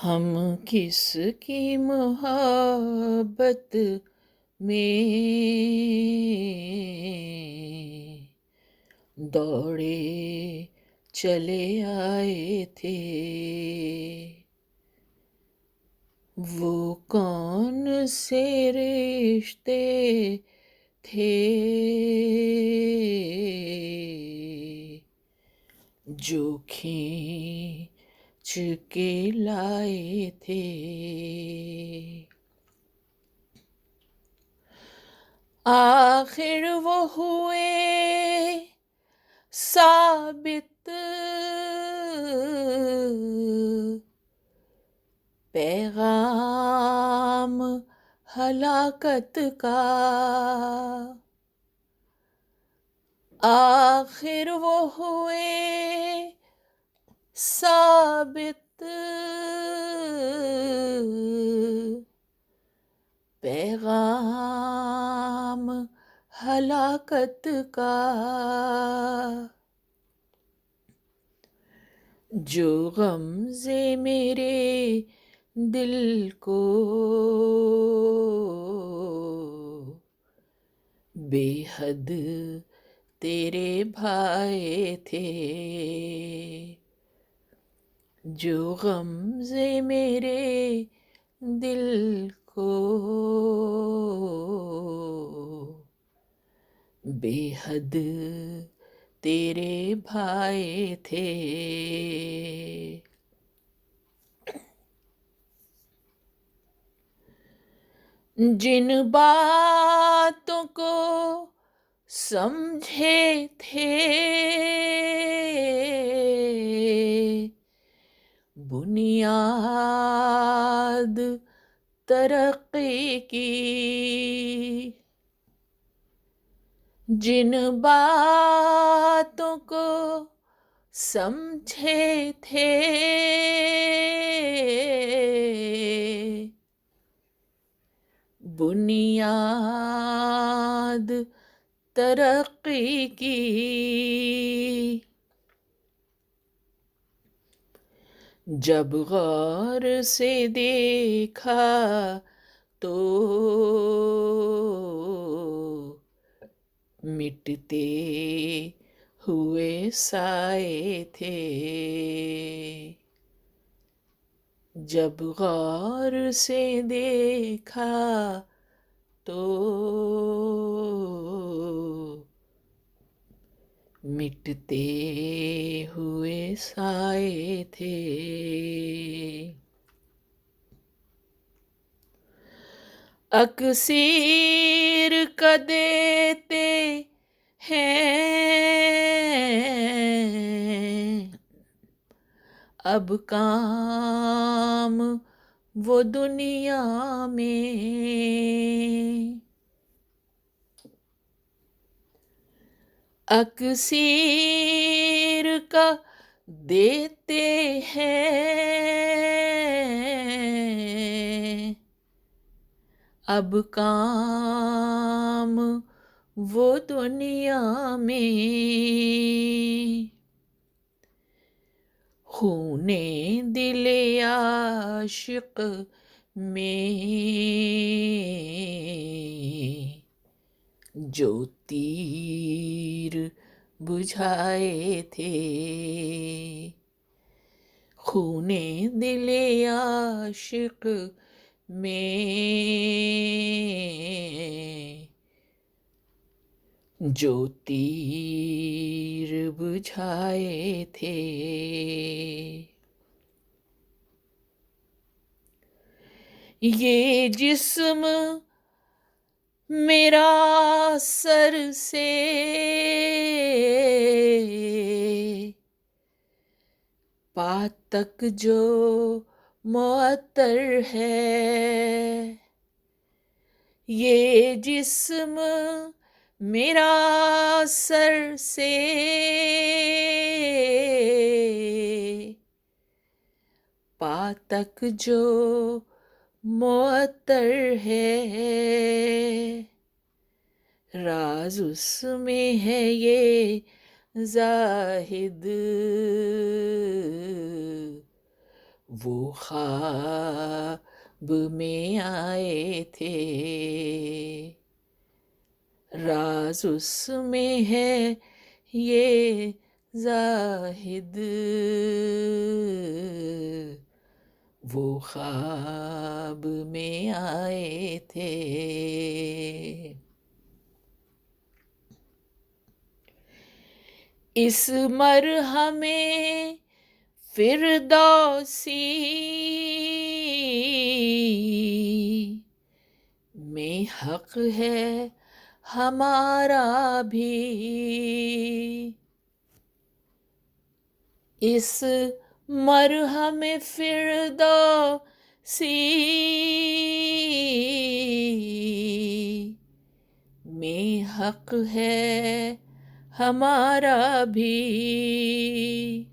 ہم کس کی محبت میں دوڑے چلے آئے تھے، وہ کون سے رشتے تھے جو کھینچ کے لائے تھے؟ آخر وہ ہوئے ثابت، پیغام ہلاکت کا۔ آخر وہ ہوئے ثابت، پیغام ہلاکت کا۔ جو غمزے میرے دل کو بے حد تیرے بھائے تھے، جو غمزے میرے دل کو بے حد تیرے بھائے تھے۔ جن باتوں کو سمجھے تھے بنیاد ترقی کی، جن باتوں کو سمجھے تھے بنیاد ترقی کی، جب غور سے دیکھا تو مٹتے ہوئے سائے تھے، جب غور سے دیکھا تو مٹتے ہوئے سائے تھے۔ اکسیر کا دیتے ہیں اب کام وہ دنیا میں، اکسیر کا دیتے ہیں اب کام وہ دنیا میں، خون دل عاشق میں جو تیر بجھائے تھے، خون دل عاشق میں جو تیر بجھائے تھے۔ یہ جسم میرا سر سے پا تک جو معطر ہے، یہ جسم میرا سر سے پا تک جو معطر ہے، راز اس میں ہے یہ زاہد وہ خواب میں آئے تھے، راز اس میں ہے یہ زاہد، وہ خواب میں آئے تھے۔ اس مرہمے فردوسی میں حق ہے ہمارا بھی، اس مرہم فردوسی میں حق ہے ہمارا بھی،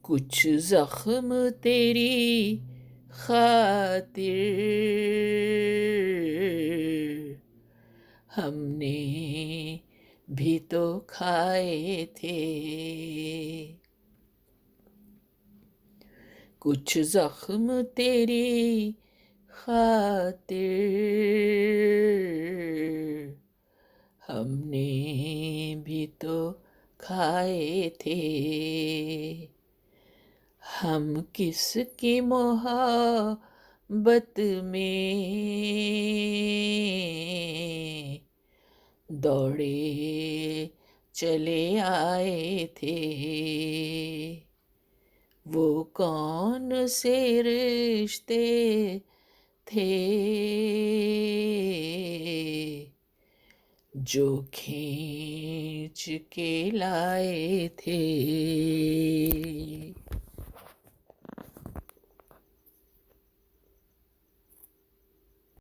کچھ زخم تیری خاطر ہم نے بھی تو کھائے تھے، کچھ زخم تیری خاطر ہم نے بھی تو کھائے تھے، ہم کس کی محبت میں دوڑے چلے آئے تھے، وہ کون سے رشتے تھے جو کھینچ کے لائے تھے۔